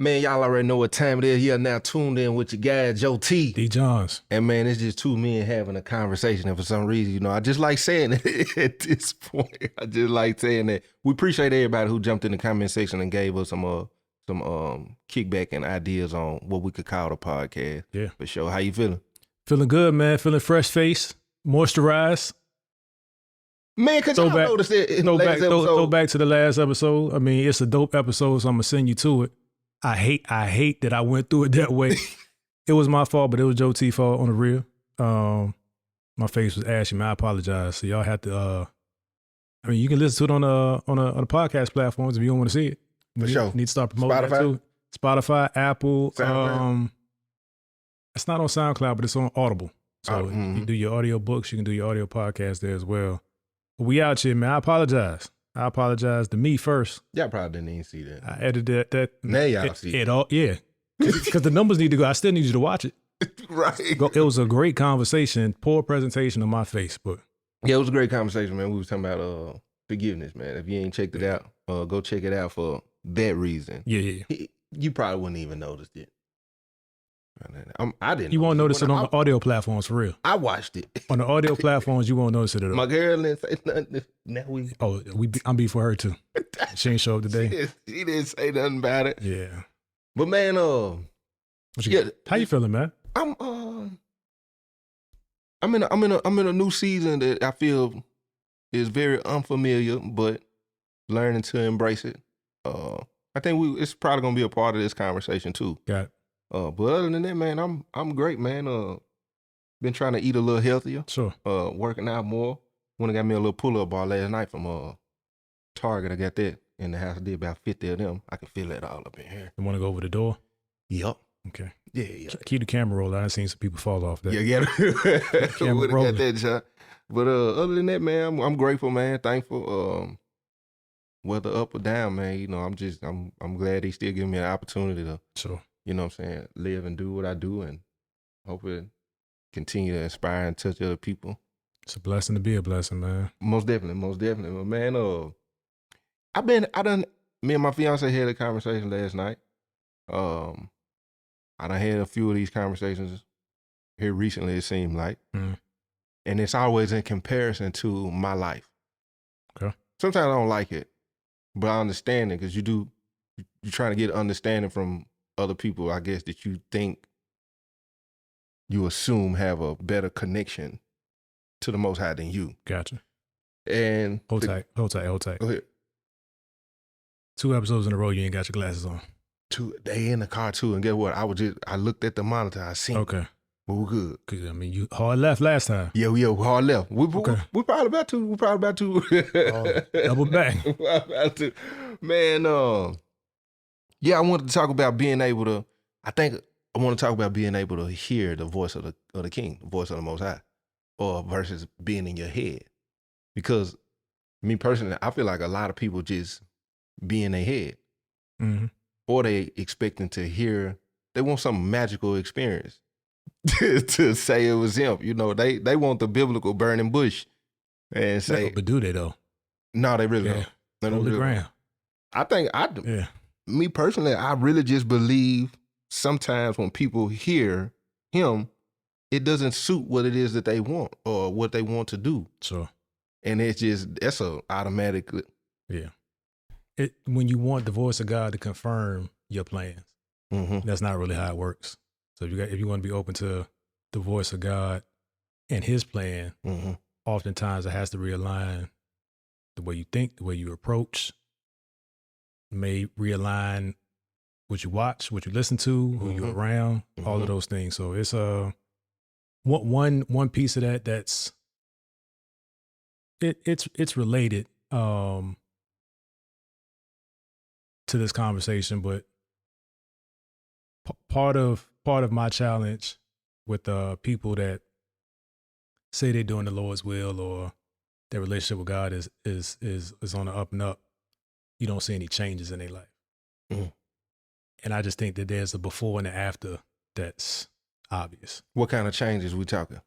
Man, y'all already know what time it is. You're now tuned in with your guy, Joe T. D. Johns. And man, it's just two men having a conversation. And for some reason, I just like saying it at this point. I just like saying that. We appreciate everybody who jumped in the comment section and gave us some kickback and ideas on what we could call the podcast. Yeah. For sure. How you feeling? Feeling good, man. Feeling fresh face, moisturized. Man, cause y'all noticed it in the last episode. Throw back to the last episode. I mean, it's a dope episode, so I'm gonna send you to it. I hate that I went through it that way. It was my fault, but it was Joe T's fault on the real. My face was ashy, man. I apologize. So y'all have to. I mean, you can listen to it on the podcast platforms if you don't want to see it. For sure. Need to start promoting that too. Spotify, Apple. SoundCloud. It's not on SoundCloud, but it's on Audible. So you can do your audio books. You can do your audio podcast there as well. But we out here, man. I apologize. I apologize to me first. Y'all probably didn't even see that. I edited that. Now y'all see it. Yeah. Because the numbers need to go. I still need you to watch it. Right. It was a great conversation, poor presentation on my face, but. Yeah, it was a great conversation, man. We was talking about forgiveness, man. If you ain't checked it out, go check it out for that reason. Yeah. You probably wouldn't even notice it. I didn't. You won't notice it on the audio platforms for real. I watched it. On the audio platforms, you won't notice it at all. My girl didn't say nothing. Now I'm beef for her too. She ain't show up today. She didn't say nothing about it. Yeah. But man, how you feeling, man? I'm in a new season that I feel is very unfamiliar, but learning to embrace it. I think it's probably gonna be a part of this conversation too. Got it. But other than that, man, I'm great, man. Been trying to eat a little healthier. Sure. Working out more. Went and got me a little pull-up bar last night from Target. I got that in the house. I did about 50 of them. I can feel that all up in here. You want to go over the door? Yup. Okay. Yeah. Keep the camera rolling. I've seen some people fall off that. Yeah. Camera rolling. Got that shot. But other than that, man, I'm grateful, man. Thankful. Whether up or down, man, I'm glad they still give me an opportunity to. Sure. You know what I'm saying? Live and do what I do and hopefully continue to inspire and touch other people. It's a blessing to be a blessing, man. Most definitely. But man, me and my fiance had a conversation last night. I done had a few of these conversations here recently, it seemed like. Mm. And it's always in comparison to my life. Okay. Sometimes I don't like it, but I understand it because you're trying to get understanding from other people, I guess, that you think you assume have a better connection to the Most High than you. Gotcha. And hold tight. Go ahead. 2 episodes in a row, you ain't got your glasses on. They in the car too, and guess what? I looked at the monitor. I seen. Okay. But we're good. Cause I mean, you hard left last time. Yeah, we hard left. We probably about to. Double back. We're about to. Man, yeah, I wanted to talk about being able to. I want to talk about being able to hear the voice of the King, the voice of the Most High, or versus being in your head. Because me personally, I feel like a lot of people just be in their head, or they expecting to hear. They want some magical experience to say it was him. They want the biblical burning bush and say. But do they though? No, they really don't. They don't. On the ground. I think I do. Yeah. Me personally, I really just believe sometimes when people hear him, it doesn't suit what it is that they want or what they want to do. Sure. And that's a automatic. Yeah. When you want the voice of God to confirm your plans, that's not really how it works. So if you want to be open to the voice of God and his plan, oftentimes it has to realign the way you think, the way you approach, may realign what you watch, what you listen to, who you're around, all of those things. So it's one piece of that that's it's related to this conversation, but part of my challenge with people that say they're doing the Lord's will or their relationship with God is on the up and up. You don't see any changes in their life. And I just think that there's a before and an after that's obvious. What kind of changes we talking?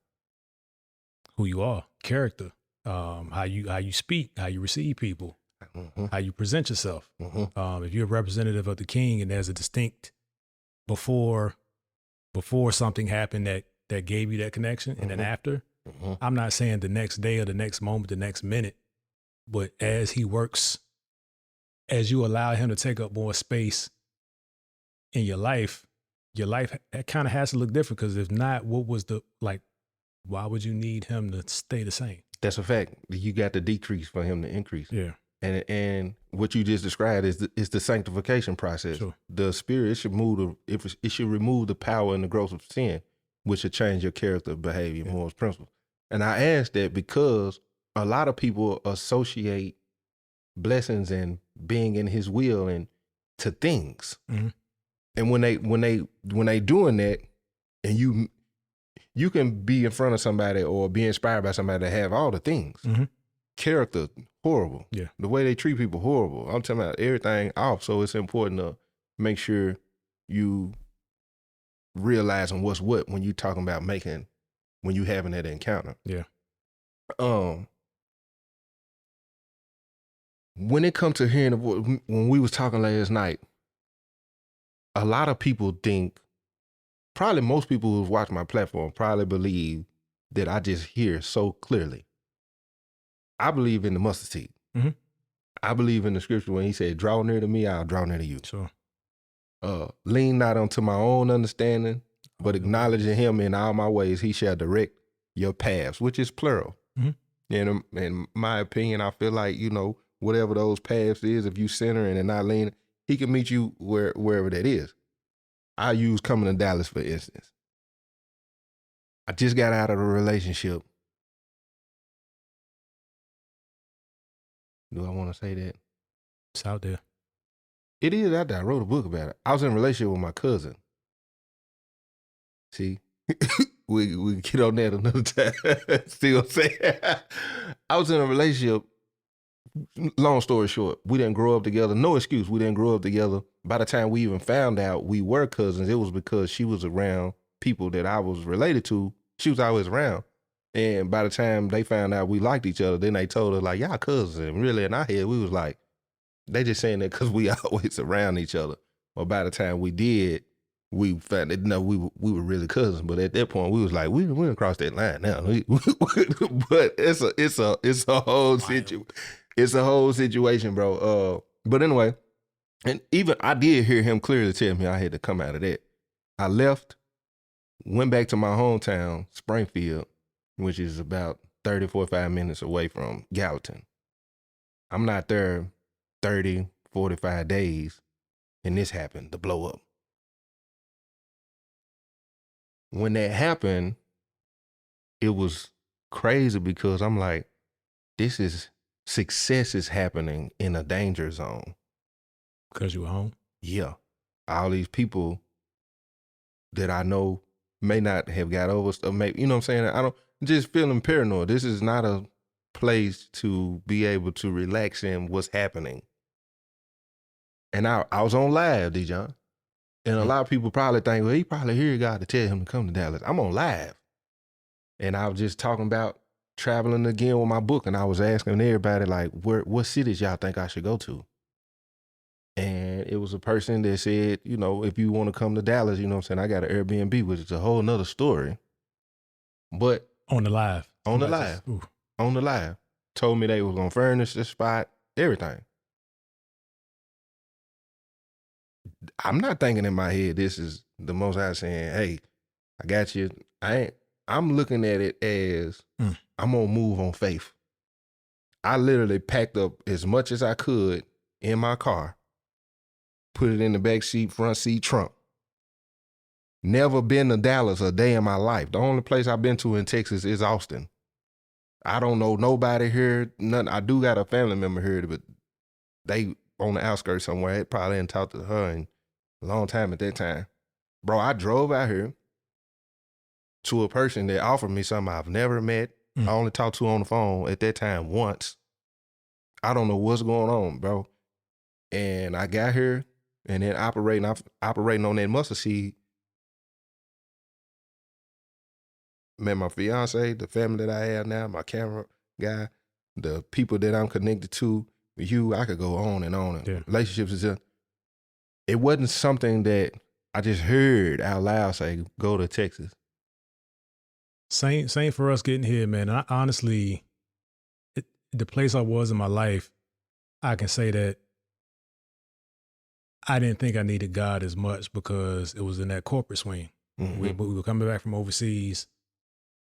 Who you are, character, how you speak, how you receive people. how you present yourself. Mm-hmm. If you're a representative of the king and there's a distinct before something happened that gave you that connection, and then after, I'm not saying the next day or the next moment, the next minute, but as he works, as you allow him to take up more space in your life kind of has to look different. Because if not, what was why would you need him to stay the same? That's a fact. You got to decrease for him to increase. Yeah. And what you just described is the sanctification process. Sure. The spirit, it should remove the power and the growth of sin, which should change your character, behavior, morals, principles. And I ask that because a lot of people associate blessings and being in his will and to things. Mm-hmm. And when they doing that, and you can be in front of somebody or be inspired by somebody that have all the things. Mm-hmm. Character, horrible. Yeah. The way they treat people, horrible. I'm talking about everything off. So it's important to make sure you realizing what's what when you talking about when you having that encounter. Yeah. When it comes to hearing the voice, when we was talking last night, a lot of people think, probably most people who watch my platform probably believe that I just hear so clearly. I believe in the mustard seed. Mm-hmm. I believe in the scripture when he said, draw near to me, I'll draw near to you. Sure. Lean not unto my own understanding, but acknowledging him in all my ways, he shall direct your paths, which is plural. Mm-hmm. And in my opinion, I feel like, whatever those paths is, if you center and not lean, he can meet you wherever that is. I use coming to Dallas, for instance. I just got out of a relationship. Do I want to say that? It's out there. It is out there. I wrote a book about it. I was in a relationship with my cousin. See? we get on that another time. See what I'm saying? I was in a relationship. Long story short, we didn't grow up together. No excuse. We didn't grow up together. By the time we even found out we were cousins, it was because she was around people that I was related to. She was always around. And by the time they found out we liked each other, then they told us, like, y'all cousins. And really, in our head, we was like, they just saying that because we always around each other. But by the time we did, we found that, no, we were really cousins. But at that point, we was like, we didn't cross that line now. But it's a whole situation. It's a whole situation, bro. But anyway, and even I did hear him clearly tell me I had to come out of that. I left, went back to my hometown, Springfield, which is about 30, 45 minutes away from Gallatin. I'm not there 30, 45 days, and this happened, the blow up. When that happened, it was crazy because I'm like, success is happening in a danger zone. Because you were home? Yeah. All these people that I know may not have got over stuff. Maybe, you know what I'm saying? I'm just feeling paranoid. This is not a place to be able to relax in what's happening. And I was on live, D-John. And a lot of people probably think, well, he probably heard God to tell him to come to Dallas. I'm on live. And I was just talking about traveling again with my book. And I was asking everybody, like, what cities y'all think I should go to? And it was a person that said, if you want to come to Dallas, you know what I'm saying? I got an Airbnb, which is a whole nother story. But on the live. On the live. Told me they was going to furnish the spot, everything. I'm not thinking in my head, this is the Most High saying, hey, I got you. I'm looking at it as I'm going to move on faith. I literally packed up as much as I could in my car, put it in the back seat, front seat, trunk. Never been to Dallas a day in my life. The only place I've been to in Texas is Austin. I don't know nobody here, nothing. I do got a family member here, but they on the outskirts somewhere. I probably hadn't talked to her in a long time at that time. Bro, I drove out here to a person that offered me something I've never met. I only talked to on the phone at that time once. I don't know what's going on, bro. And I got here and then operating on that mustard seed. Met my fiance, the family that I have now, my camera guy, the people that I'm connected to. you, I could go on and on. Yeah. Relationships is just, it wasn't something that I just heard out loud say, go to Texas. Same for us getting here, man. I honestly, the place I was in my life, I can say that I didn't think I needed God as much because it was in that corporate swing. Mm-hmm. We were coming back from overseas,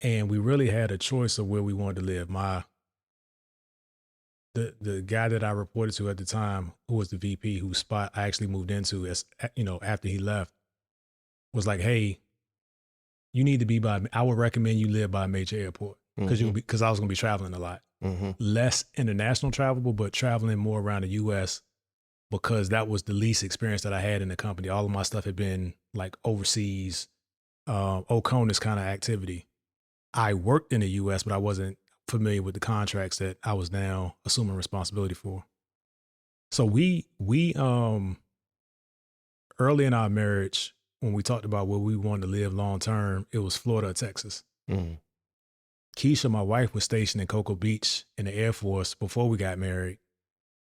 and we really had a choice of where we wanted to live. The guy that I reported to at the time, who was the VP, whose spot I actually moved into, as after he left, was like, "Hey, you need to be by. I would recommend you live by a major airport because I was going to be traveling a lot, less international travel, but traveling more around the U.S. because that was the least experience that I had in the company. All of my stuff had been like overseas, OCONUS kind of activity. I worked in the U.S., but I wasn't familiar with the contracts that I was now assuming responsibility for. So we early in our marriage, when we talked about where we wanted to live long term, it was Florida or Texas. Mm. Keisha, my wife, was stationed in Cocoa Beach in the Air Force before we got married.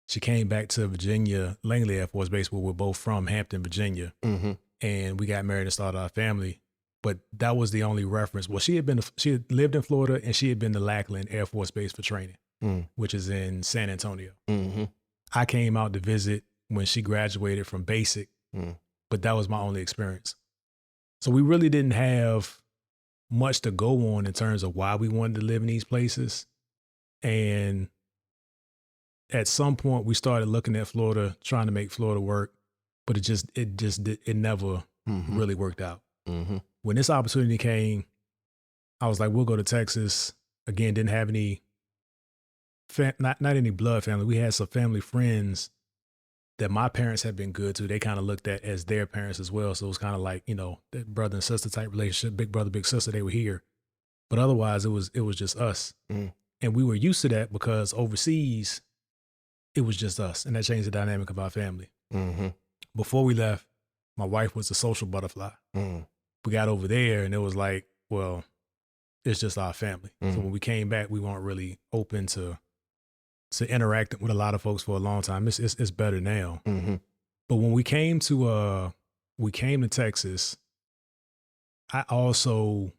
She came back to Virginia, Langley Air Force Base, where we're both from, Hampton, Virginia. Mm-hmm. And we got married and started our family. But that was the only reference. Well, she had lived in Florida, and she had been to Lackland Air Force Base for training, which is in San Antonio. Mm-hmm. I came out to visit when she graduated from basic, but that was my only experience. So we really didn't have much to go on in terms of why we wanted to live in these places. And at some point we started looking at Florida, trying to make Florida work, but it never really worked out. Mm-hmm. When this opportunity came, I was like, we'll go to Texas. Again, didn't have any, not any blood family. We had some family friends that my parents had been good to. They kind of looked at as their parents as well. So it was kind of like, that brother and sister type relationship, big brother, big sister, they were here. But otherwise it was just us. Mm. And we were used to that because overseas, it was just us. And that changed the dynamic of our family. Mm-hmm. Before we left, my wife was a social butterfly. Mm. We got over there and it was like, well, it's just our family. Mm. So when we came back, we weren't really open to interacting with a lot of folks for a long time. It's better now. Mm-hmm. But when we came to Texas, I also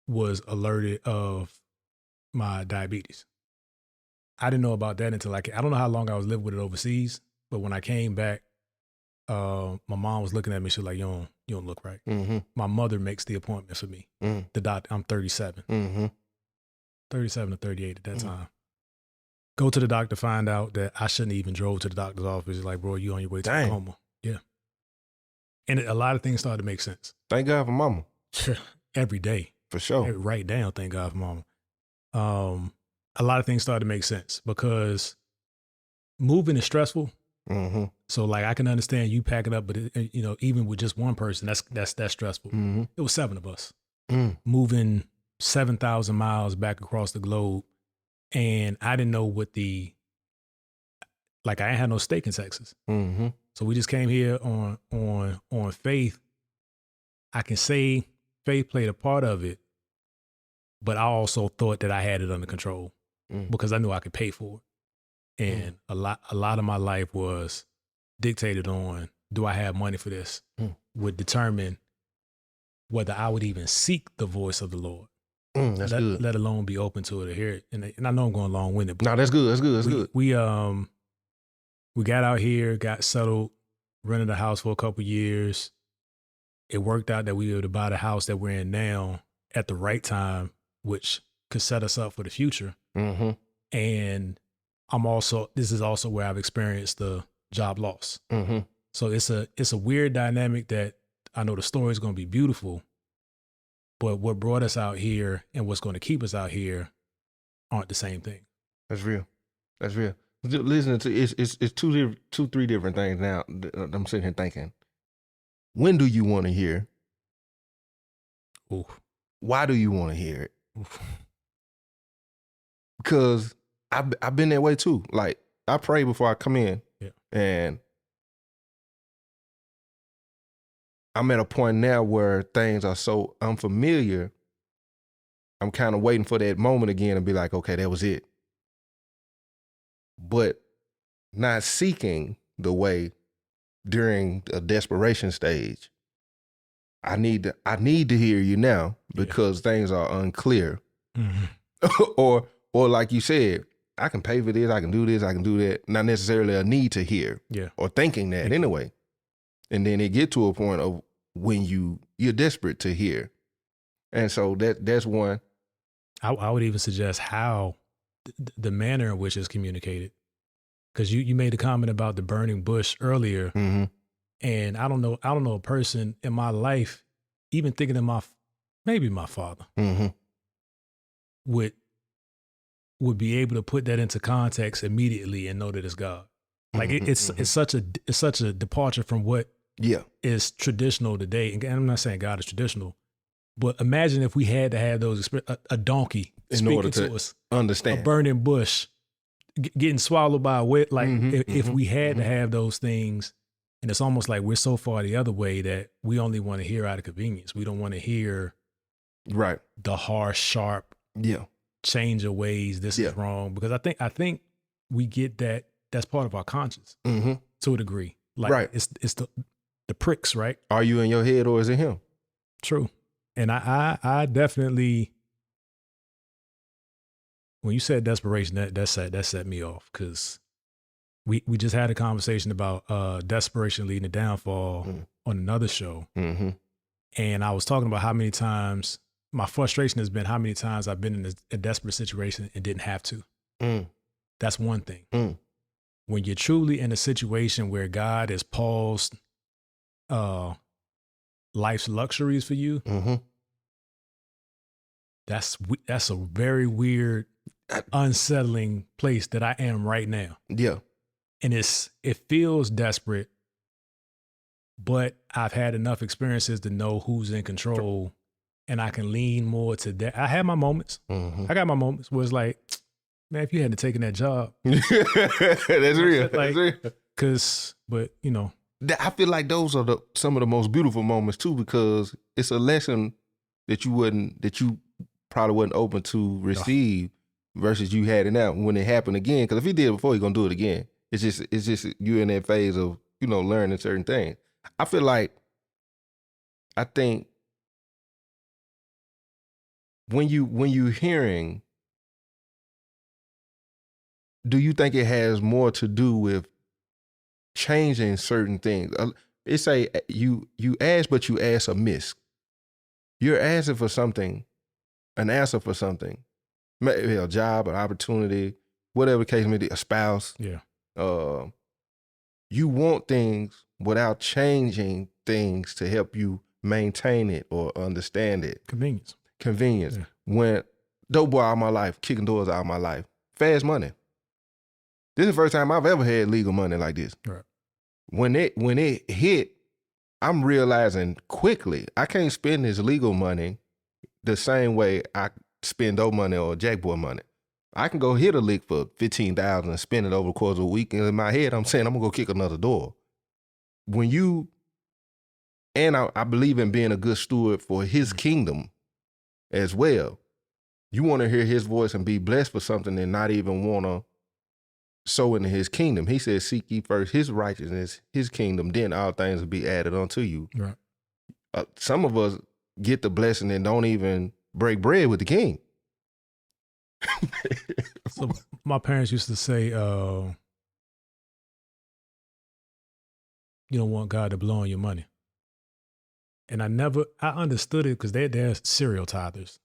was alerted of my diabetes. I didn't know about that until I don't know how long I was living with it overseas, but when I came back, my mom was looking at me. She was like, you don't look right. Mm-hmm. My mother makes the appointment for me. Mm. The doctor, I'm 37. Mm-hmm. 37 or 38 at that time. Go to the doctor, find out that I shouldn't even drove to the doctor's office. He's like, bro, you on your way to a coma. Yeah. And a lot of things started to make sense. Thank God for mama. Every day. For sure. Write down, thank God for mama. A lot of things started to make sense because moving is stressful. Mm-hmm. So like I can understand you packing up, but even with just one person, that's stressful. Mm-hmm. It was 7 of us moving 7,000 miles back across the globe. And I didn't know what I ain't had no stake in Texas. Mm-hmm. So we just came here on faith. I can say faith played a part of it, but I also thought that I had it under control because I knew I could pay for it. And a lot of my life was dictated on, do I have money for this? Would determine whether I would even seek the voice of the Lord. That's good. Let alone be open to it or hear it. And I know I'm going long-winded. No, that's good. That's good. That's good. We got out here, got settled, rented a house for a couple years. It worked out that we were able to buy the house that we're in now at the right time, which could set us up for the future. Mm-hmm. And this is also where I've experienced the job loss. Mm-hmm. So it's a weird dynamic that I know the story is going to be beautiful. But what brought us out here and what's going to keep us out here aren't the same thing. That's real. That's real. Listening to it's 3 different things now. I'm sitting here thinking, when do you want to hear? Ooh. Why do you want to hear it? Oof. Because I've been that way too. Like I pray before I come in, and I'm at a point now where things are so unfamiliar. I'm kind of waiting for that moment again and be like, okay, that was it. But not seeking the way during a desperation stage. I need to hear you now because things are unclear. or like you said, I can pay for this, I can do this, I can do that. Not necessarily a need to hear or thinking that anyway. And then it get to a point of when you're desperate to hear. And so that's one. I would even suggest how the manner in which it's communicated. Because you made a comment about the burning bush earlier. And I don't know a person in my life, even thinking of maybe my father, would be able to put that into context immediately and know that it's God. Like it's such a departure from what is traditional today. And I'm not saying God is traditional, but imagine if we had to have those a donkey in order to us, understand a burning bush, getting swallowed by a whale. Like if we had to have those things, and it's almost like we're so far the other way that we only want to hear out of convenience. We don't want to hear the harsh, sharp change of ways. This is wrong, because I think we get that. That's part of our conscience to a degree. Like it's the pricks, right? Are you in your head or is it him? True. And I definitely, when you said desperation, that set me off, because we just had a conversation about desperation leading to downfall on another show. And I was talking about how many times my frustration has been, how many times I've been in a desperate situation and didn't have to. That's one thing. When you're truly in a situation where God has paused life's luxuries for you, that's a very weird, unsettling place that I am right now. Yeah. And it feels desperate, but I've had enough experiences to know who's in control, and I can lean more to that. I had my moments. I got my moments where it's like, man, if you hadn't taken that job. That's real. Like, that's real. But you know. I feel like those are some of the most beautiful moments too, because it's a lesson that you probably wasn't open to receive versus you had it now when it happened again. Because if he did it before, he's gonna do it again. It's just you in that phase of, learning certain things. I feel like, I think when you hearing, do you think it has more to do with changing certain things? It's you ask, but you ask amiss. You're asking for something, an answer for something, maybe a job, an opportunity, whatever the case may be, a spouse. Yeah. You want things without changing things to help you maintain it or understand it. Convenience. Yeah. When dope boy out of my life, kicking doors out of my life, fast money. This is the first time I've ever had legal money like this. Right. When it hit, I'm realizing quickly I can't spend this legal money the same way I spend dope money or jackboy money. I can go hit a lick for $15,000 and spend it over the course of a week. And in my head, I'm saying I'm gonna go kick another door. I believe in being a good steward for his kingdom as well. You want to hear his voice and be blessed for something and not even want to sow into his kingdom. He says, seek ye first his righteousness, his kingdom, then all things will be added unto you. Right. Some of us get the blessing and don't even break bread with the king. So my parents used to say, you don't want God to blow on your money. And I understood it because they're serial tithers.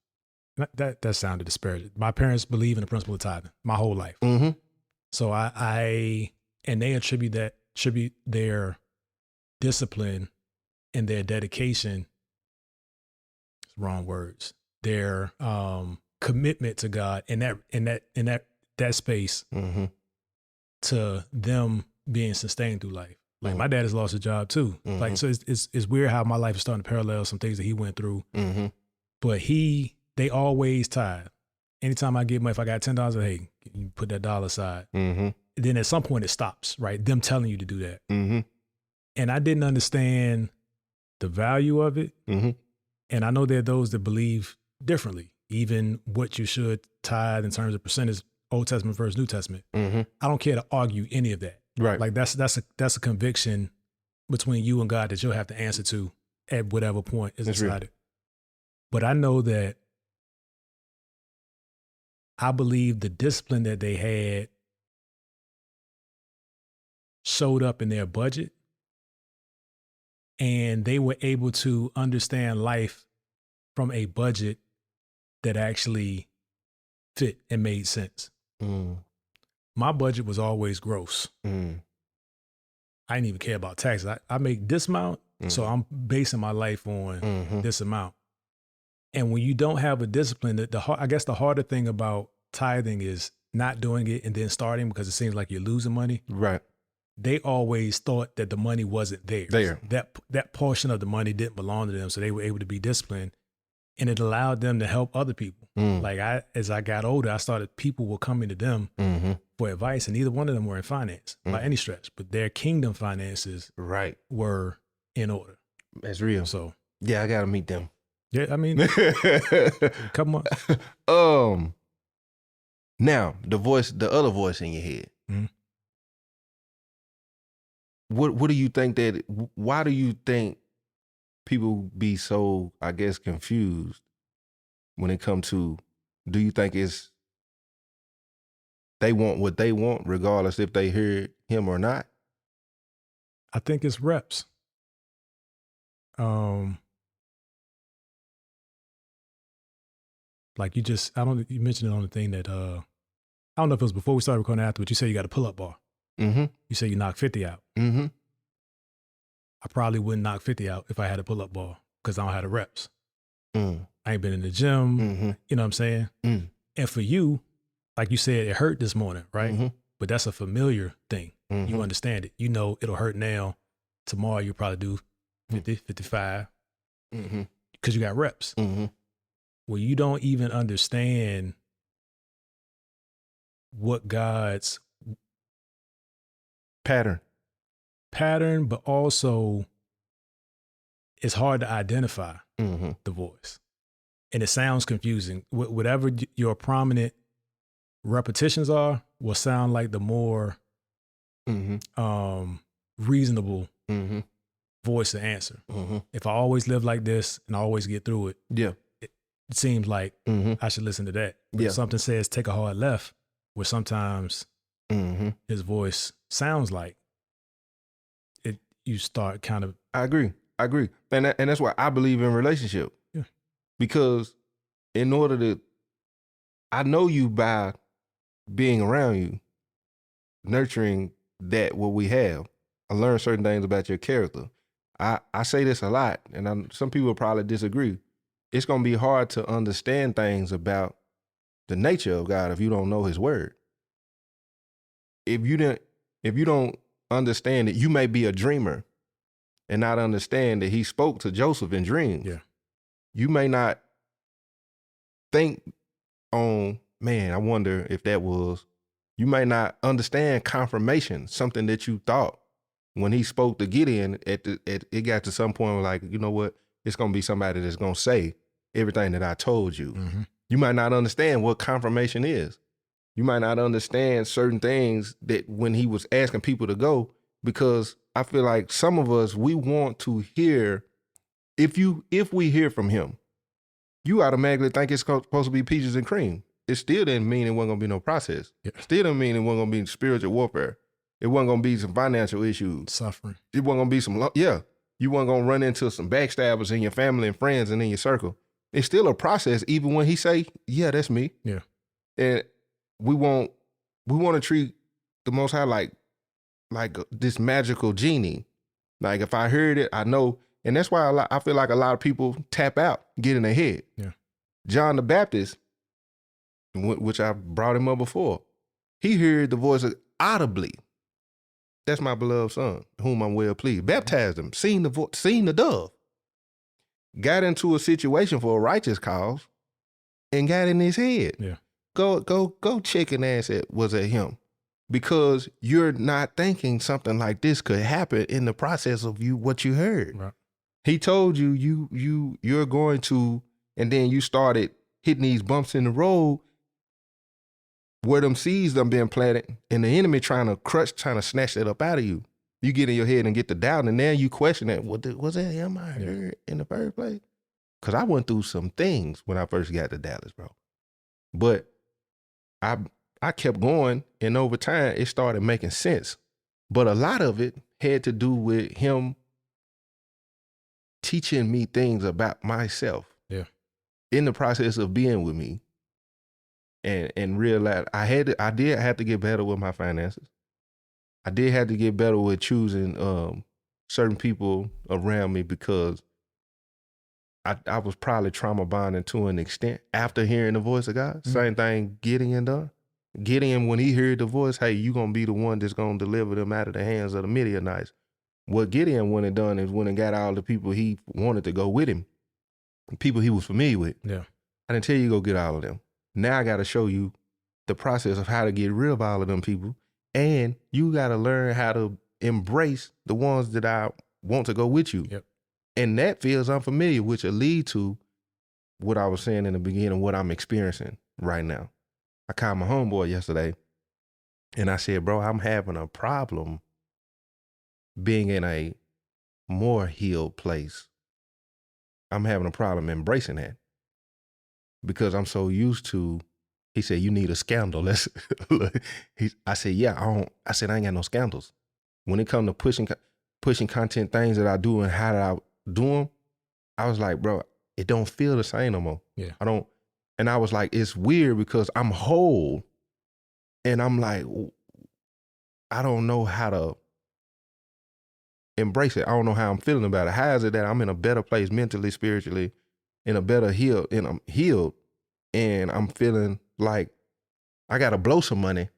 That sounded disparaging. My parents believe in the principle of tithing my whole life. So and they attribute their discipline and their dedication, wrong words, their commitment to God in that space to them being sustained through life. Like my dad has lost his job too. Like, so it's weird how my life is starting to parallel some things that he went through. But they always tithe. Anytime I get money, if I got $10, hey, you put that dollar aside. Then at some point it stops, right? Them telling you to do that. And I didn't understand the value of it. And I know there are those that believe differently, even what you should tithe in terms of percentage, Old Testament versus New Testament. I don't care to argue any of that. Right. Like that's a conviction between you and God that you'll have to answer to at whatever point is decided. But I know that I believe the discipline that they had showed up in their budget, and they were able to understand life from a budget that actually fit and made sense. My budget was always gross. I didn't even care about taxes. I make this amount, so I'm basing my life on this amount. And when you don't have a discipline, I guess the harder thing about tithing is not doing it and then starting because it seems like you're losing money. Right. They always thought that the money wasn't theirs. That portion of the money didn't belong to them, so they were able to be disciplined, and it allowed them to help other people. Like as I got older, people were coming to them for advice, and neither one of them were in finance by any stretch, but their kingdom finances were in order. That's real. So yeah, I gotta meet them. Yeah, I mean, come on. Now the other voice in your head. What do you think why do you think people be so, I guess, confused when it comes to, do you think it's they want what they want regardless if they hear him or not? I think it's reps. Like you mentioned it on the thing that, I don't know if it was before we started recording after, but you said you got a pull-up bar. You said you knock 50 out. I probably wouldn't knock 50 out if I had a pull-up bar because I don't have the reps. I ain't been in the gym. You know what I'm saying? And for you, like you said, it hurt this morning, right? But that's a familiar thing. You understand it. You know it'll hurt now. Tomorrow you'll probably do 50, 55 because you got reps. Well, you don't even understand what God's pattern, but also it's hard to identify the voice. And it sounds confusing. Whatever your prominent repetitions are will sound like the more reasonable voice to answer. If I always live like this and I always get through it, it seems like I should listen to that. But if something says take a hard left, where sometimes his voice sounds like it, you start kind of. I agree. And that's why I believe in relationship. Yeah. Because in order to, I know you by being around you, nurturing that what we have. I learned certain things about your character. I say this a lot, and some people probably disagree. It's going to be hard to understand things about the nature of God if you don't know his word. If you don't understand it, you may be a dreamer and not understand that he spoke to Joseph in dreams. Yeah. You may not think on, man, I wonder if that was, you may not understand confirmation, something that you thought when he spoke to Gideon, it got to some point where like, you know what, it's going to be somebody that's going to say everything that I told you. You might not understand what confirmation is. You might not understand certain things that when he was asking people to go, because I feel like some of us, we want to hear, if we hear from him, you automatically think it's supposed to be peaches and cream. It still didn't mean it wasn't going to be no process. Yeah. Still didn't mean it wasn't going to be spiritual warfare. It wasn't going to be some financial issues. Suffering. It wasn't going to be some, you weren't going to run into some backstabbers in your family and friends and in your circle. It's still a process, even when he say, yeah, that's me. Yeah. And we want to treat the Most High like this magical genie. Like if I heard it, I know. And that's why I feel like a lot of people tap out, get in their head. Yeah. John the Baptist, which I brought him up before, he heard the voice audibly. That's my beloved son, whom I'm well pleased. Baptized him, seen the dove. Got into a situation for a righteous cause and got in his head. Yeah. Go check an ass was at him, because you're not thinking something like this could happen in the process of what you heard. Right. He told you're going to, and then you started hitting these bumps in the road. where them seeds done been planted and the enemy trying to snatch that up out of you. You get in your head and get the doubt, and then you question that, was that him I heard in the first place? Because I went through some things when I first got to Dallas, bro. But I kept going, and over time, it started making sense. But a lot of it had to do with him teaching me things about myself. Yeah. In the process of being with me, and realize I did have to get better with my finances. I did have to get better with choosing certain people around me, because I was probably trauma bonding to an extent after hearing the voice of God. Mm-hmm. Same thing Gideon done. Gideon, when he heard the voice, hey, you gonna be the one that's gonna deliver them out of the hands of the Midianites. What Gideon went and done is went and got all the people he wanted to go with him, people he was familiar with. Yeah. I didn't tell you to go get all of them. Now I got to show you the process of how to get rid of all of them people. And you got to learn how to embrace the ones that I want to go with you. Yep. And that feels unfamiliar, which will lead to what I was saying in the beginning, what I'm experiencing right now. I called my homeboy yesterday and I said, bro, I'm having a problem being in a more healed place. I'm having a problem embracing that. Because I'm so used to, he said, you need a scandal. I said, yeah, I ain't got no scandals. When it comes to pushing content, things that I do and how I do them, I was like, bro, it don't feel the same no more. Yeah. And I was like, it's weird because I'm whole and I'm like, I don't know how to embrace it. I don't know how I'm feeling about it. How is it that I'm in a better place mentally, spiritually, in a better healed, and I'm healed, and I'm feeling like I got to blow some money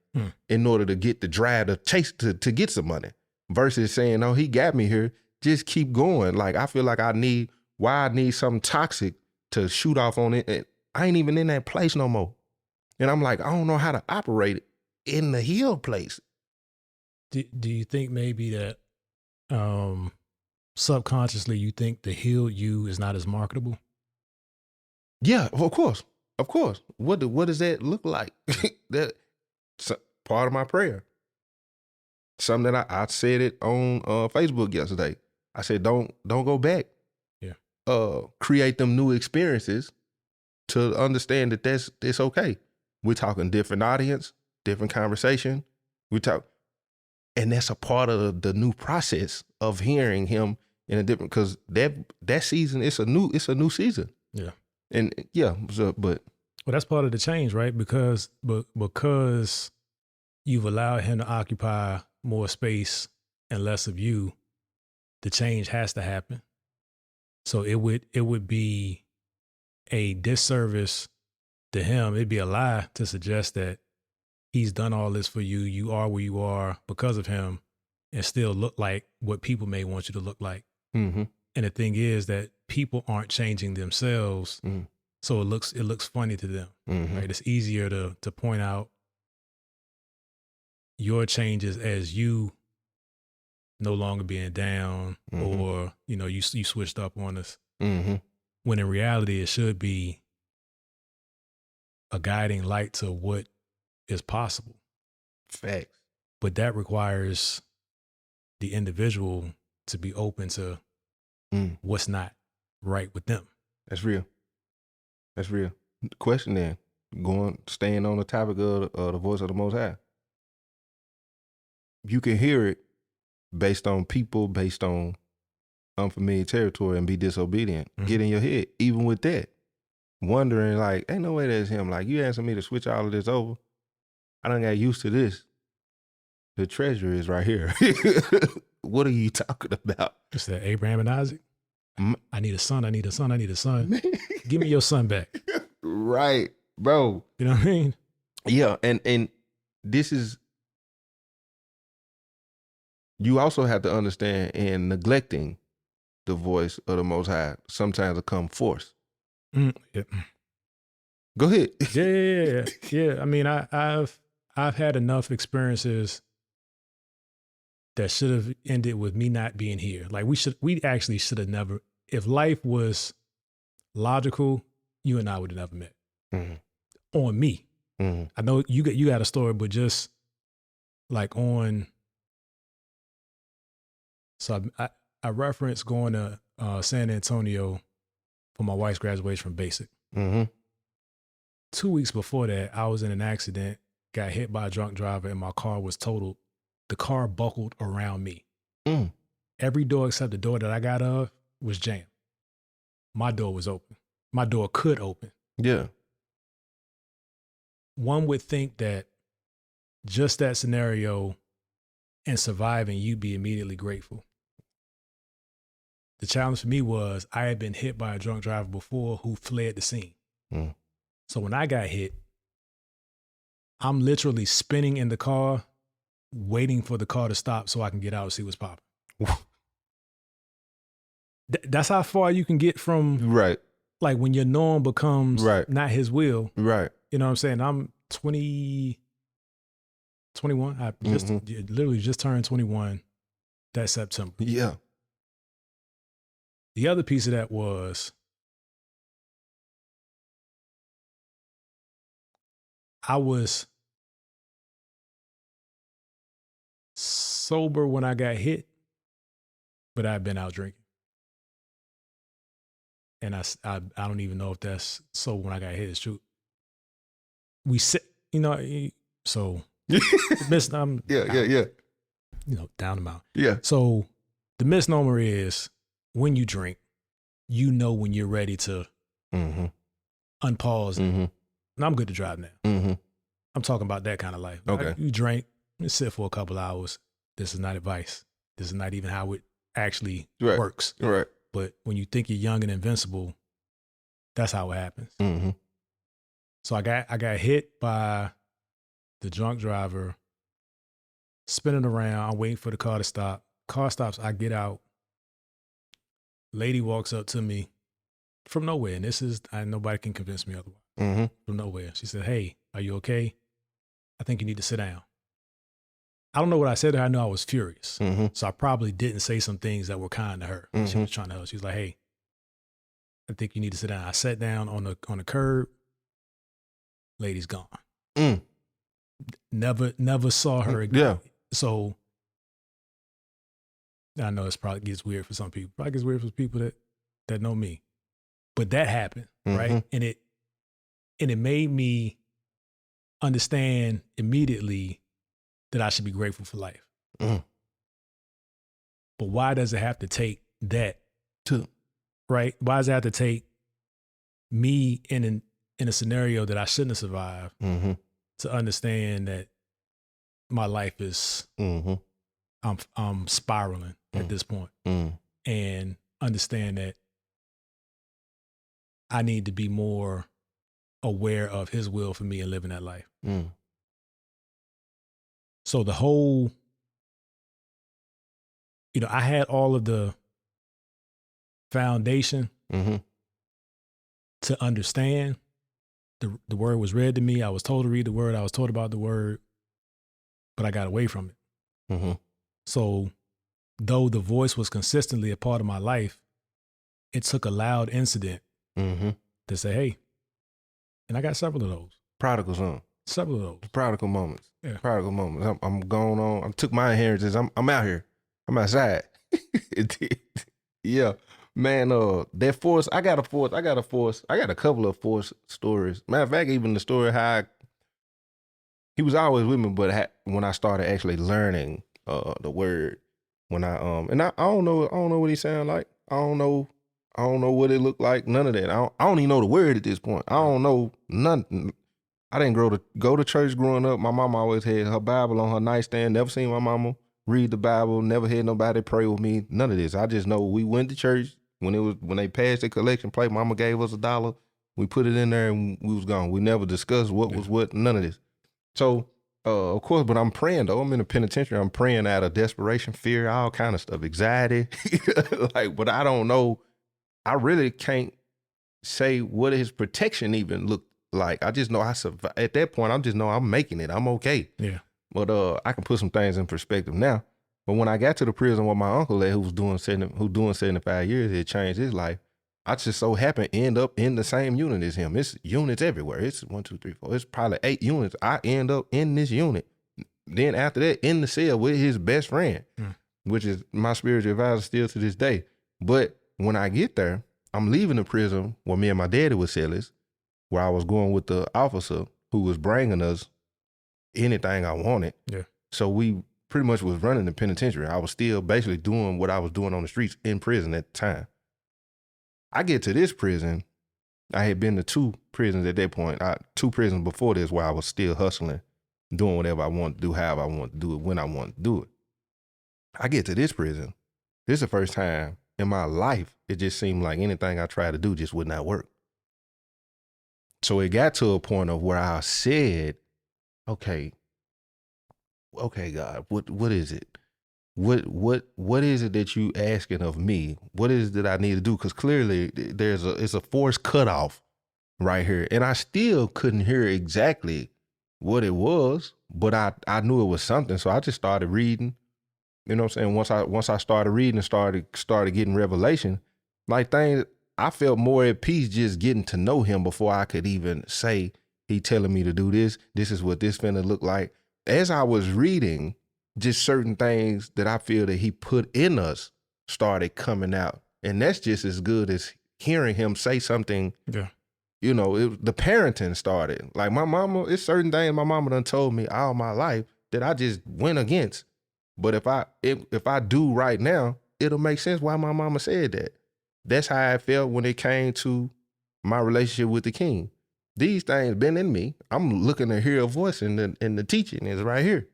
in order to get the drive to chase to get some money, versus saying, oh, he got me here, just keep going. Like, I feel like I need something toxic to shoot off on it. And I ain't even in that place no more. And I'm like, I don't know how to operate it in the healed place. Do you think maybe that subconsciously you think the healed you is not as marketable? Yeah, of course. Of course. What does that look like? That's part of my prayer. Something that I said it on Facebook yesterday. I said, don't go back. Yeah. Create them new experiences to understand that that's okay. We're talking different audience, different conversation. And that's a part of the new process of hearing him in a different, because that season, it's a new season. Yeah. And yeah, but well, that's part of the change, right? Because you've allowed him to occupy more space and less of you, the change has to happen. So it would be a disservice to him. It'd be a lie to suggest that he's done all this for you. You are where you are because of him, and still look like what people may want you to look like. Mm-hmm. And the thing is that people aren't changing themselves. Mm-hmm. So it looks funny to them, mm-hmm. right? It's easier to point out your changes as you no longer being down, mm-hmm. or you switched up on us. Mm-hmm. When in reality, it should be a guiding light to what is possible. Facts. But that requires the individual to be open to what's not right with them. That's real. That's real. Question then, staying on the topic of the voice of the Most High. You can hear it based on people, based on unfamiliar territory, and be disobedient. Mm-hmm. Get in your head, even with that. Wondering like, ain't no way that's him. Like, you asking me to switch all of this over. I done got used to this. The treasure is right here. What are you talking about? It's that Abraham and Isaac. I need a son. I need a son. I need a son. Give me your son back. Right, bro. You know what I mean? Yeah, and this is, you also have to understand, in neglecting the voice of the Most High, sometimes it come force. Yeah. Go ahead. Yeah. I mean, I've had enough experiences that should have ended with me not being here. Like, we actually should have never, if life was logical, you and I would have never met. Mm-hmm. On me. I know you got a story, but just like on. So I referenced going to San Antonio for my wife's graduation from basic. 2 weeks before that, I was in an accident, got hit by a drunk driver, and my car was totaled. The car buckled around me. Every door except the door that I got of was jammed. My door was open. My door could open. Yeah. One would think that just that scenario and surviving, you'd be immediately grateful. The challenge for me was I had been hit by a drunk driver before who fled the scene. So when I got hit, I'm literally spinning in the car, waiting for the car to stop so I can get out and see what's popping. That's how far you can get from, right? Like when your norm becomes not his will. Right. You know what I'm saying? I'm 21. I literally just turned 21 that September. Yeah. The other piece of that was I was sober when I got hit, but I'd been out drinking. And I don't even know if that's sober when I got hit. It's true. We sit, so I'm yeah. Down the mountain. Yeah. So the misnomer is when you drink, you know when you're ready to unpause. And I'm good to drive now. I'm talking about that kind of life. Okay. You drink, you sit for a couple hours. This is not advice. This is not even how it actually works. Right. But when you think you're young and invincible, that's how it happens. So I got hit by the drunk driver, spinning around. I'm waiting for the car to stop. Car stops. I get out. Lady walks up to me from nowhere, and this is nobody can convince me otherwise. From nowhere, she said, "Hey, are you okay? I think you need to sit down." I don't know what I said to her. I know I was furious. So I probably didn't say some things that were kind to her. She was trying to help. She was like, "Hey, I think you need to sit down." I sat down on the curb. Lady's gone. Never saw her again. Yeah. So I know it probably gets weird for some people. Probably gets weird for people that know me. But that happened, right? And it made me understand immediately that I should be grateful for life. But why does it have to take that right? Why does it have to take me in a scenario that I shouldn't have survived to understand that my life is I'm spiraling at this point, and understand that I need to be more aware of his will for me and living that life. So the whole, I had all of the foundation to understand. The word was read to me. I was told to read the word. I was told about the word, but I got away from it. So though the voice was consistently a part of my life, it took a loud incident to say, hey, and I got several of those. Prodigal son. Several of those. Prodigal moments. Yeah. Prodigal moments. I'm going on. I took my inheritance. I'm out here. I'm outside. Yeah. Man, that force, I got a couple of force stories. Matter of fact, even the story how he was always with me, but when I started actually learning the word, when I don't know what he sound like. I don't know what it looked like. None of that. I don't even know the word at this point. I don't know nothing. I didn't go to church growing up. My mama always had her Bible on her nightstand. Never seen my mama read the Bible. Never had nobody pray with me. None of this. I just know we went to church when they passed the collection plate. Mama gave us $1. We put it in there and we was gone. We never discussed what was what. None of this. So of course, but I'm praying though. I'm in the penitentiary. I'm praying out of desperation, fear, all kind of stuff, anxiety. But I don't know. I really can't say what his protection even looked like. I just know I survived. At that point, I just know I'm making it. I'm okay. Yeah. But I can put some things in perspective now. But when I got to the prison with my uncle who was doing 75 years, it changed his life. I just so happen end up in the same unit as him. It's units everywhere. It's 1, 2, 3, 4. It's probably 8 units. I end up in this unit. Then after that, in the cell with his best friend, which is my spiritual advisor still to this day. But when I get there, I'm leaving the prison where me and my daddy was cellies, where I was going with the officer who was bringing us anything I wanted. Yeah. So we pretty much was running the penitentiary. I was still basically doing what I was doing on the streets in prison at the time. I get to this prison. I had been to 2 prisons at that point. 2 prisons before this where I was still hustling, doing whatever I wanted to do, however I wanted to do it, when I wanted to do it. I get to this prison. This is the first time in my life it just seemed like anything I tried to do just would not work. So it got to a point of where I said, okay, God, what is it? What is it that you asking of me? What is it that I need to do? Because clearly it's a forced cutoff right here. And I still couldn't hear exactly what it was, but I knew it was something. So I just started reading. You know what I'm saying? Once I started reading and started getting revelation, like things, I felt more at peace just getting to know him before I could even say, he telling me to do this. This is what this finna look like. As I was reading, just certain things that I feel that he put in us started coming out. And that's just as good as hearing him say something. Yeah. You know, the parenting started. Like my mama, it's certain things my mama done told me all my life that I just went against. But if I do right now, it'll make sense why my mama said that. That's how I felt when it came to my relationship with the King. These things been in me. I'm looking to hear a voice, and the teaching is right here.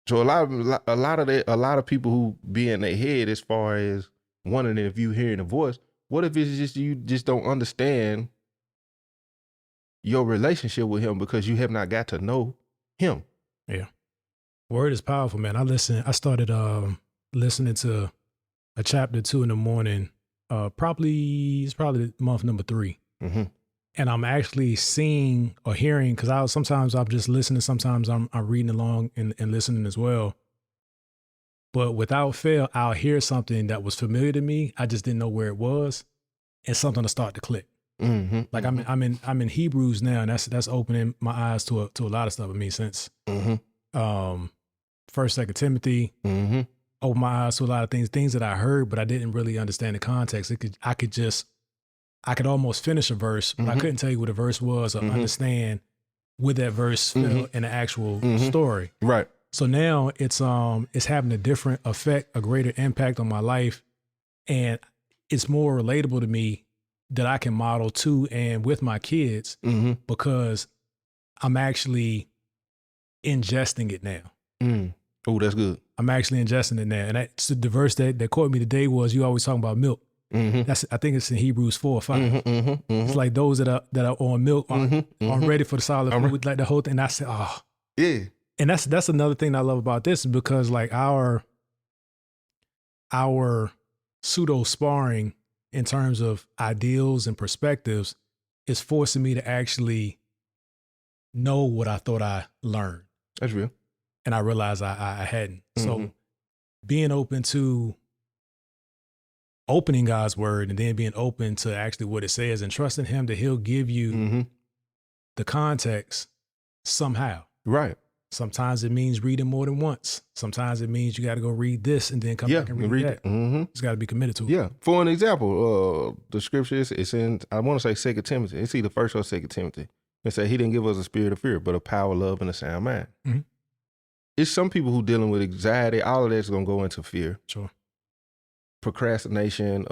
So a lot of people who be in their head as far as wondering if you hearing a voice, what if it's just you just don't understand your relationship with him because you have not got to know him? Yeah. Word is powerful, man. I started listening to a chapter 2 in the morning. It's probably month number 3. Mm-hmm. And I'm actually seeing or hearing, because sometimes I'm just listening, sometimes I'm reading along and listening as well. But without fail, I'll hear something that was familiar to me. I just didn't know where it was, and something will start to click. Mm-hmm. Like I'm in Hebrews now, and that's opening my eyes to a lot of stuff. I mean, since 1st, 2nd Timothy, opened my eyes to a lot of things that I heard, but I didn't really understand the context. I could almost finish a verse, but I couldn't tell you what a verse was or understand where that verse fell in the actual story. Right. So now it's having a different effect, a greater impact on my life, and it's more relatable to me that I can model to and with my kids because I'm actually ingesting it now. Oh, that's good. I'm actually ingesting it now. And that's the verse that caught me today was, you always talking about milk. I think it's in Hebrews 4 or 5. It's like those that are on milk aren't ready for the solid food, like the whole thing. And I said, oh. Yeah. And that's another thing I love about this, because like our pseudo sparring in terms of ideals and perspectives is forcing me to actually know what I thought I learned. That's real. And I realized I hadn't. So being open to opening God's word and then being open to actually what it says and trusting him that he'll give you the context somehow. Right. Sometimes it means reading more than once. Sometimes it means you got to go read this and then come back and read that. It's got to be committed to it. Yeah. For an example, the scripture it's in, I want to say 2 Timothy. It's either 1st or 2 Timothy. It said he didn't give us a spirit of fear, but a power, love, and a sound mind. It's some people who dealing with anxiety. All of that's going to go into fear. Sure. Procrastination,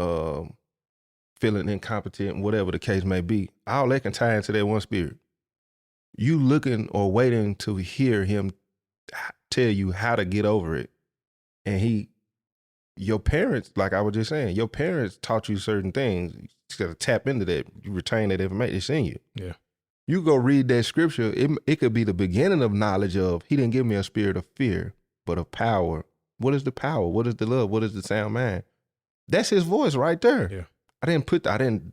feeling incompetent, whatever the case may be. All that can tie into that one spirit. You looking or waiting to hear him tell you how to get over it. And your parents, like I was just saying, your parents taught you certain things. You just got to tap into that. You retain that information. It's in you. Yeah. You go read that scripture, it could be the beginning of knowledge of, he didn't give me a spirit of fear, but of power. What is the power? What is the love? What is the sound mind? That's his voice right there. Yeah.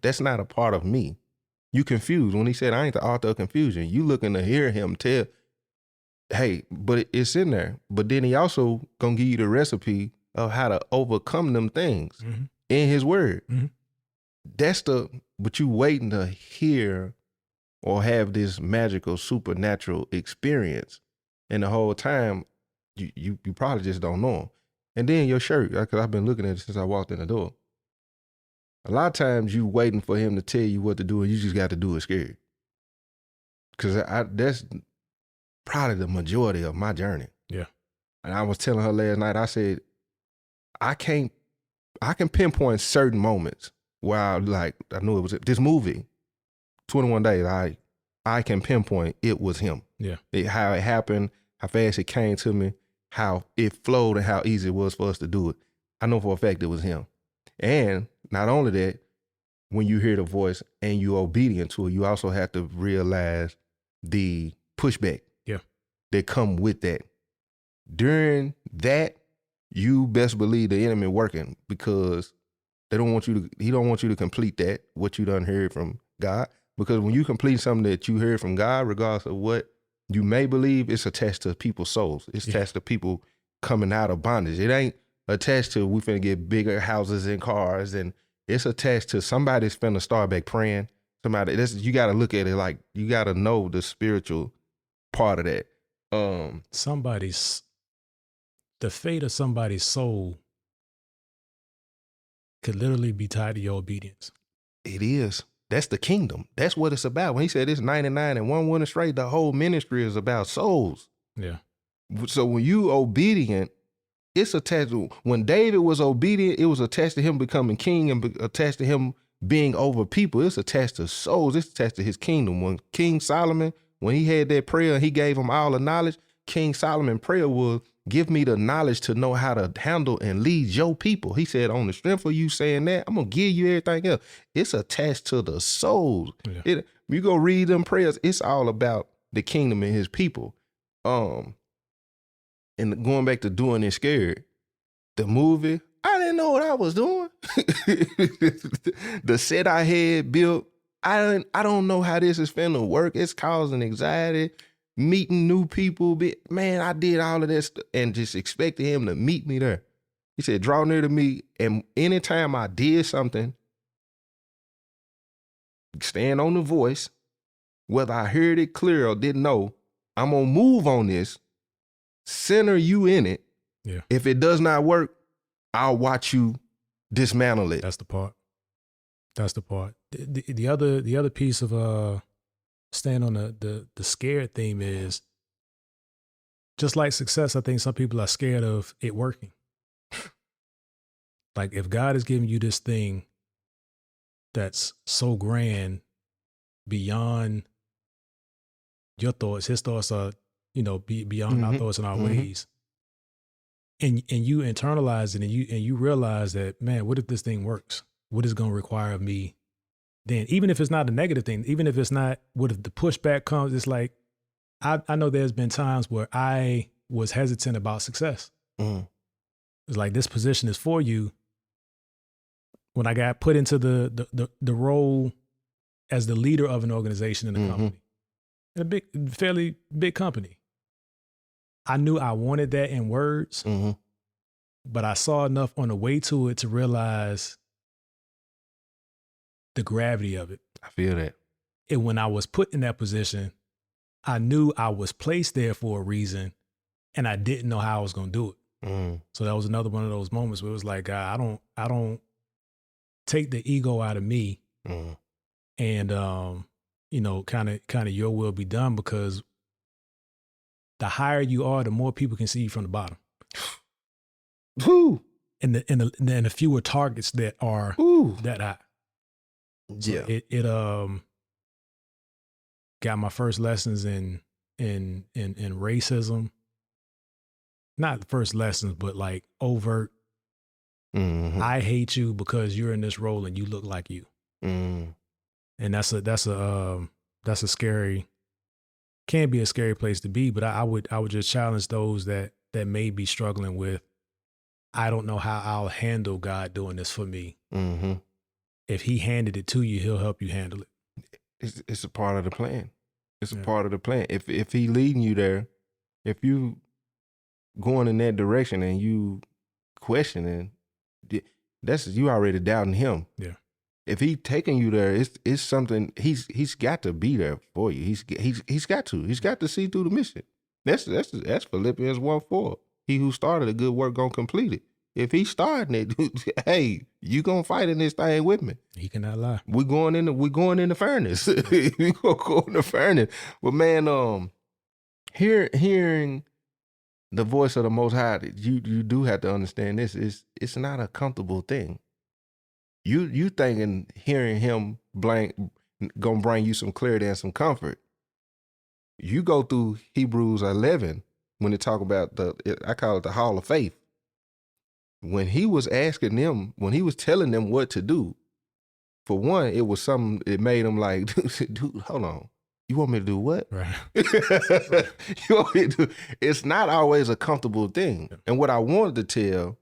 That's not a part of me. You confused. When he said, I ain't the author of confusion, you looking to hear him tell, hey, but it's in there. But then he also gonna give you the recipe of how to overcome them things in his word. but you waiting to hear or have this magical supernatural experience, and the whole time you probably just don't know him. And then your shirt, because I've been looking at it since I walked in the door. A lot of times you waiting for him to tell you what to do, and you just got to do it scared. Because that's probably the majority of my journey. Yeah. And I was telling her last night, I said, I can pinpoint certain moments where I knew it was this movie, 21 Days, I can pinpoint it was him. Yeah. How it happened, how fast it came to me, how it flowed, and how easy it was for us to do it. I know for a fact it was him. And not only that, when you hear the voice and you're obedient to it, you also have to realize the pushback that come with that. During that, you best believe the enemy working, because he don't want you to complete that, what you done heard from God. Because when you complete something that you heard from God, regardless of what you may believe, it's attached to people's souls. It's attached to people coming out of bondage. It ain't attached to we finna get bigger houses and cars, and it's attached to somebody's finna start back praying. You got to look at it like you got to know the spiritual part of that. The fate of somebody's soul could literally be tied to your obedience. It is. That's the kingdom. That's what it's about. When he said it's 99 and one went astray, the whole ministry is about souls. Yeah. So when you obedient, it's attached to, when David was obedient, it was attached to him becoming king and attached to him being over people. It's attached to souls. It's attached to his kingdom. When King Solomon, when he had that prayer and he gave him all the knowledge, King Solomon prayer was, give me the knowledge to know how to handle and lead your people. He said, on the strength of you saying that, I'm going to give you everything else. It's attached to the souls. Yeah. You go read them prayers, it's all about the kingdom and his people. And going back to doing it scared, the movie, I didn't know what I was doing. The set I had built, I don't know how this is finna work. It's causing anxiety. Meeting new people, man, I did all of that stuff and just expected him to meet me there. He said, draw near to me, and anytime I did something, stand on the voice, whether I heard it clear or didn't know, I'm going to move on this, center you in it. Yeah. If it does not work, I'll watch you dismantle it. That's the part. The other piece of staying on the scared theme is, just like success, I think some people are scared of it working. Like, if God is giving you this thing that's so grand beyond your thoughts, his thoughts are, beyond our thoughts and our ways. And you internalize it and you realize that, man, what if this thing works? What is it going to require of me? Then, even if it's not a negative thing, even if it's not, what if the pushback comes? It's like, I know there's been times where I was hesitant about success. It's like, this position is for you. When I got put into the role as the leader of an organization in a company, in a fairly big company, I knew I wanted that in words, but I saw enough on the way to it to realize the gravity of it. I feel that. And when I was put in that position, I knew I was placed there for a reason, and I didn't know how I was going to do it. So that was another one of those moments where it was like, God, I don't take the ego out of me, and kind of your will be done, because the higher you are, the more people can see you from the bottom. Woo. And the fewer targets that are that high. So yeah. It got my first lessons in racism. Not the first lessons, but like overt. I hate you because you're in this role and you look like you. And that's a scary, can be a scary place to be. But I would just challenge those that may be struggling with, I don't know how I'll handle God doing this for me. If he handed it to you, he'll help you handle it. It's a part of the plan. It's a part of the plan. If he leading you there, if you going in that direction and you questioning, that's you already doubting him. Yeah. If he taking you there, it's something he's got to be there for you. He's got to see through the mission. That's Philippians 1:4. He who started a good work gonna complete it. If he's starting it, hey, you gonna fight in this thing with me. He cannot lie. We're going in the furnace. We gonna go in the furnace. But man, hearing the voice of the Most High, you do have to understand this. It's not a comfortable thing. You thinking hearing him gonna bring you some clarity and some comfort. You go through Hebrews 11 when they talk about I call it the Hall of Faith. When he was asking them, when he was telling them what to do, for one, it was something, it made them like, dude, hold on. You want me to do what? Right. You want me to do? It's not always a comfortable thing. Yeah. And what I wanted to tell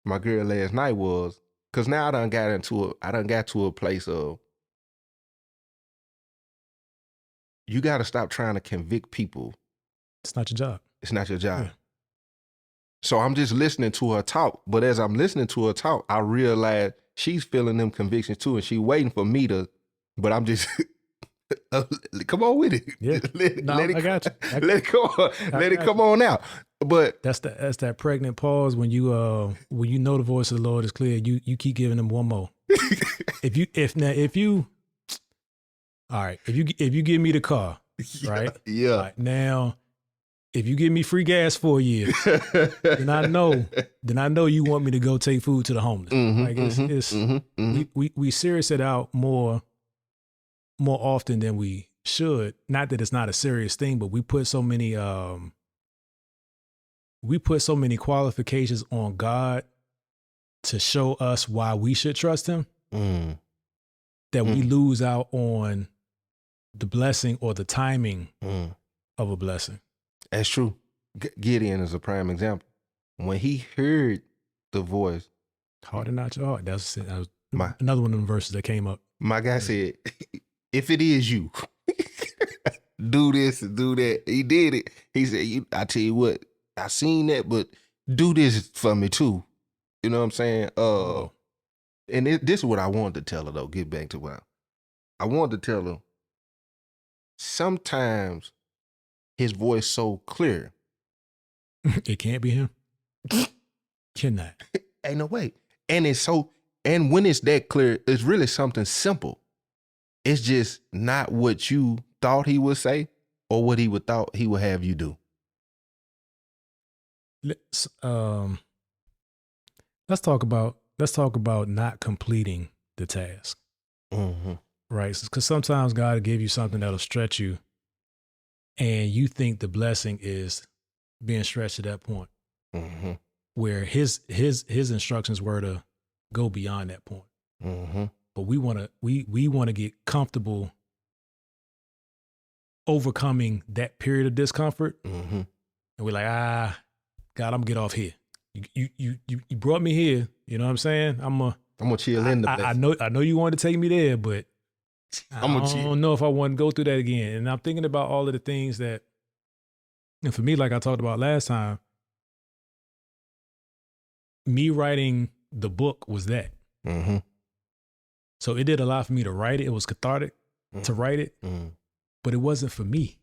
my girl last night was, because now I done got to a place of, you got to stop trying to convict people. It's not your job. It's not your job. Yeah. So I'm just listening to her talk. But as I'm listening to her talk, I realize she's feeling them convictions too. And she waiting for me to, but I'm just, come on with it. Yeah. I got you. Let it go. Let it come on out. But that's that pregnant pause when you know the voice of the Lord is clear. You keep giving them one more. If you give me the car, right? Yeah. Right, now, if you give me free gas for a year, then I know you want me to go take food to the homeless. We serious it out more often than we should. Not that it's not a serious thing, but we put so many qualifications on God to show us why we should trust him that we lose out on the blessing or the timing of a blessing. That's true. Gideon is a prime example. When he heard the voice, harden not your heart. That was another one of the verses that came up. My guy said, if it is you, do this and do that. He did it. He said, I tell you what, I seen that, but do this for me too. You know what I'm saying? And this is what I wanted to tell her though. Get back to what I wanted to tell her. Sometimes his voice so clear. It can't be him. Cannot. Ain't no way. And when it's that clear, it's really something simple. It's just not what you thought he would say or what he would thought he would have you do. Let's talk about not completing the task. Mm-hmm. Right? Because sometimes God will give you something that'll stretch you, and you think the blessing is being stretched to that point, where his instructions were to go beyond that point. But we want to get comfortable overcoming that period of discomfort, and we're like, God, I'm gonna get off here. You brought me here. You know what I'm saying? I'm gonna chill in the blessing. I know you wanted to take me there, but I don't know if I want to go through that again. And I'm thinking about all of the things that, and for me, like I talked about last time, me writing the book was that. So it did a lot for me to write it. It was cathartic to write it, but it wasn't for me.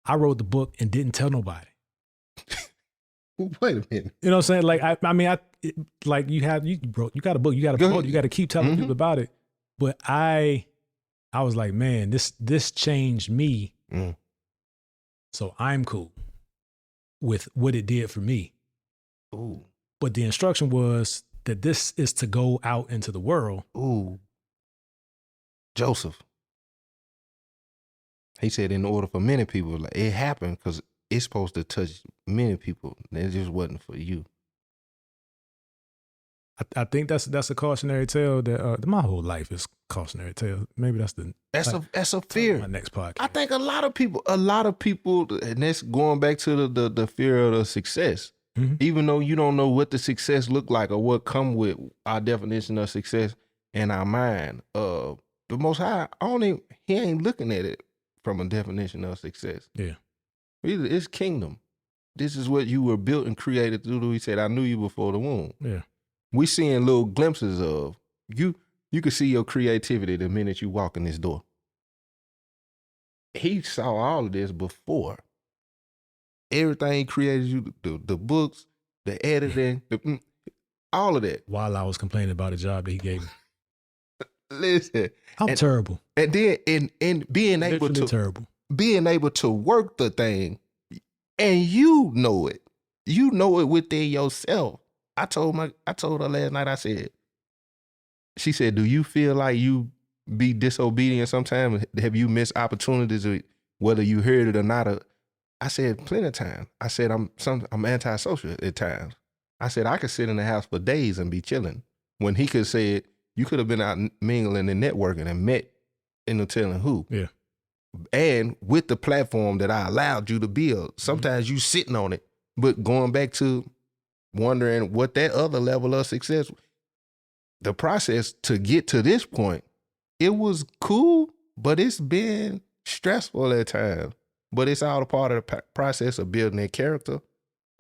I wrote the book and didn't tell nobody. Wait a minute. You know what I'm saying? Like, you got a book, you got a book, you got to keep telling people about it. But I was like, man, this changed me. So I'm cool with what it did for me. Ooh. But the instruction was that this is to go out into the world. Ooh. Joseph. He said in order for many people, like it happened because it's supposed to touch many people. It just wasn't for you. I think that's a cautionary tale that my whole life is cautionary tale. Maybe that's a fear. My next podcast. I think a lot of people, and that's going back to the fear of the success. Even though you don't know what the success look like or what come with our definition of success in our mind, the Most High, he ain't looking at it from a definition of success. Yeah, it's kingdom. This is what you were built and created to do. He said, "I knew you before the womb." Yeah. We seeing little glimpses of you. You can see your creativity the minute you walk in this door. He saw all of this before. Everything he created, you the books, the editing, all of that. While I was complaining about the job that he gave me. Listen, I'm terrible. And then in being able to terrible. Being able to work the thing, and you know it within yourself. I told her last night. I said, she said, "Do you feel like you be disobedient sometimes? Have you missed opportunities, whether you heard it or not?" I said, "Plenty of times." I said, I'm antisocial at times. I said, I could sit in the house for days and be chilling. When he could say, you could have been out mingling and networking and met in no telling who. Yeah. And with the platform that I allowed you to build, sometimes you sitting on it, but going back to wondering what that other level of success, the process to get to this point, it was cool, but it's been stressful at times. But it's all a part of the process of building their character,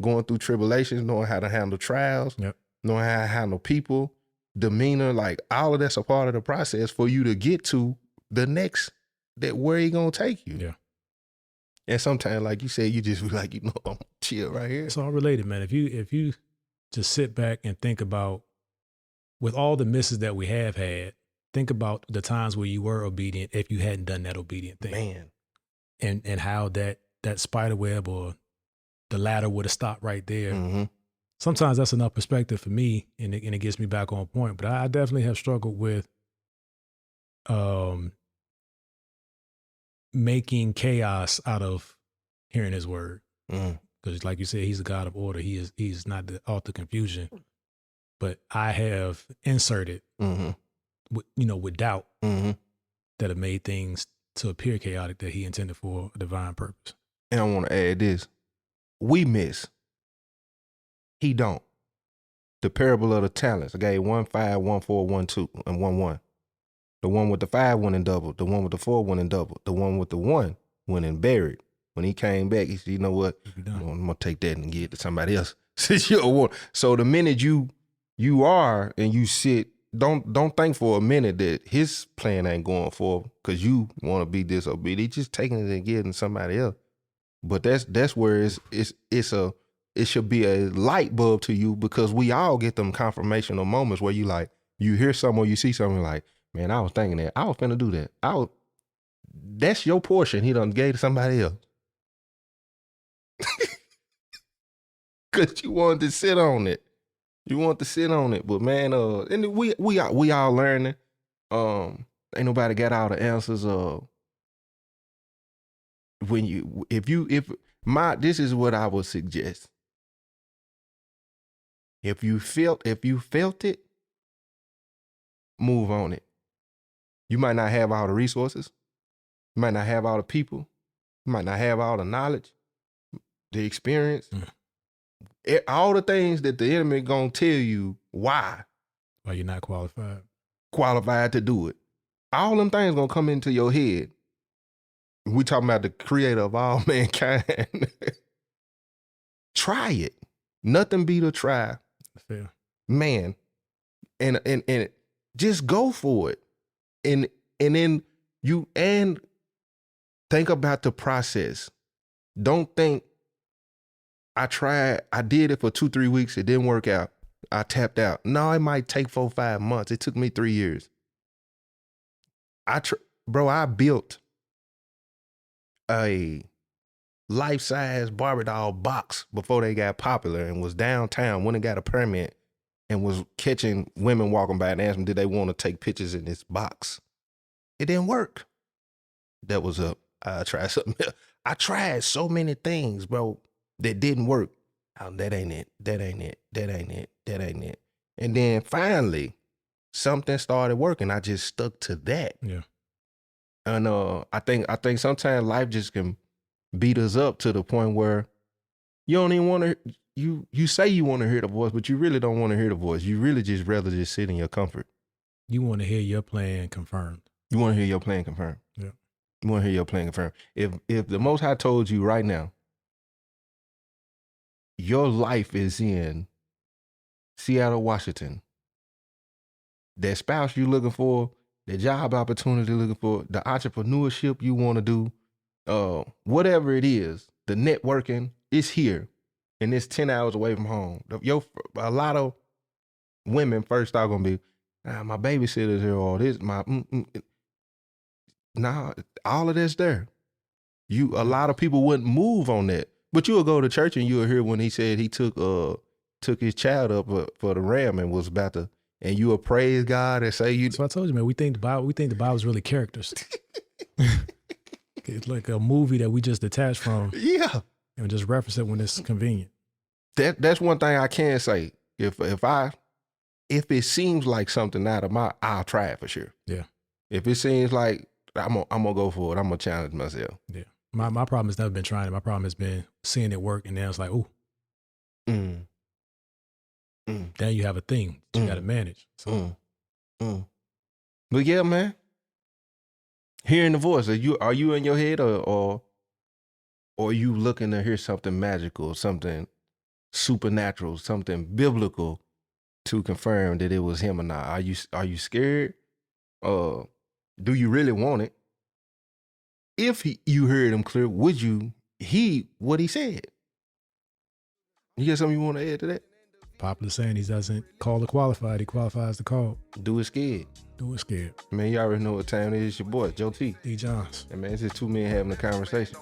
going through tribulations, knowing how to handle trials, knowing how to handle people, demeanor, like all of that's a part of the process for you to get to the next, that where he gonna take you. Yeah. And sometimes, like you said, you just be like, I'm chill right here. It's all related, man. If you just sit back and think about, with all the misses that we have had, think about the times where you were obedient if you hadn't done that obedient thing. Man. And how that spider web or the ladder would have stopped right there. Mm-hmm. Sometimes that's enough perspective for me, and it gets me back on point. But I definitely have struggled with making chaos out of hearing his word. Because like you said, he's a God of order. He's not the author of confusion. But I have inserted, with doubt that have made things to appear chaotic that he intended for a divine purpose. And I want to add this. We miss. He don't. The parable of the talents. I gave 1, 5, 1, 4, 1, 2, and 1, 1. The one with the 5 went and doubled. The one with the 4 went and doubled. The one with the 1 went and buried. When he came back, he said, you know what? I'm going to take that and give it to somebody else. So the minute you are and you sit, don't think for a minute that his plan ain't going forward because you want to be disobedient. He's just taking it and giving it to somebody else. But that's where it should be a light bulb to you, because we all get them confirmational moments where you hear something or you see something like, man, I was thinking that. I was finna do that. That's your portion. He done gave to somebody else. Cause you wanted to sit on it. But man, and we all learning. Ain't nobody got all the answers. This is what I would suggest. If you felt it, move on it. You might not have all the resources. You might not have all the people. You might not have all the knowledge, the experience, all the things that the enemy gonna tell you why you're not qualified to do it. All them things gonna come into your head. We talking about the creator of all mankind. Try it. Nothing beat a try. Fair. Man. And just go for it. And then think about the process. Don't think I did it for 2-3 weeks, it didn't work out, I tapped out. No, it might take 4-5 months. It took me 3 years. I built a life-size Barbie doll box before they got popular and was downtown, went and got a permit and was catching women walking by and asking them, did they want to take pictures in this box? It didn't work. That was I tried something else. I tried so many things, bro, that didn't work. Oh, that ain't it. That ain't it. That ain't it. That ain't it. And then finally, something started working. I just stuck to that. Yeah. And I think sometimes life just can beat us up to the point where you don't even want to. You say you want to hear the voice, but you really don't want to hear the voice. You really just rather just sit in your comfort. You want to hear your plan confirmed. You want to hear your plan confirmed. Yeah. You want to hear your plan confirmed. If the Most High told you right now, your life is in Seattle, Washington, that spouse you looking for, the job opportunity looking for, the entrepreneurship you want to do, whatever it is, the networking is here, and it's 10 hours away from home. A lot of women first are gonna be, my babysitter's here, or this, nah, all of that's there. A lot of people wouldn't move on that, but you'll go to church and you'll hear when he said he took his child up for the ram and was about to, and you will praise God and say you. So I told you, man, we think the Bible's really characters. It's like a movie that we just detach from. Yeah. And just reference it when it's convenient. That's one thing I can say. If it seems like something out of I'll try it for sure. Yeah. If it seems like I'm gonna go for it, I'm gonna challenge myself. Yeah. My problem has never been trying it. My problem has been seeing it work, and then it's like, ooh. Then you have a thing that you got to manage. So. But yeah, man, hearing the voice, are you in your head, or are you looking to hear something magical, something supernatural, something biblical to confirm that it was him or not? Are you scared? Do you really want it? If you heard him clear, would you heed what he said? You got something you want to add to that? Popular saying, he doesn't call the qualified, he qualifies the call. Do it scared. Do it scared. Man, you already know what time it is. It's your boy, Joe T. D. Johns. And man, it's just two men having a conversation.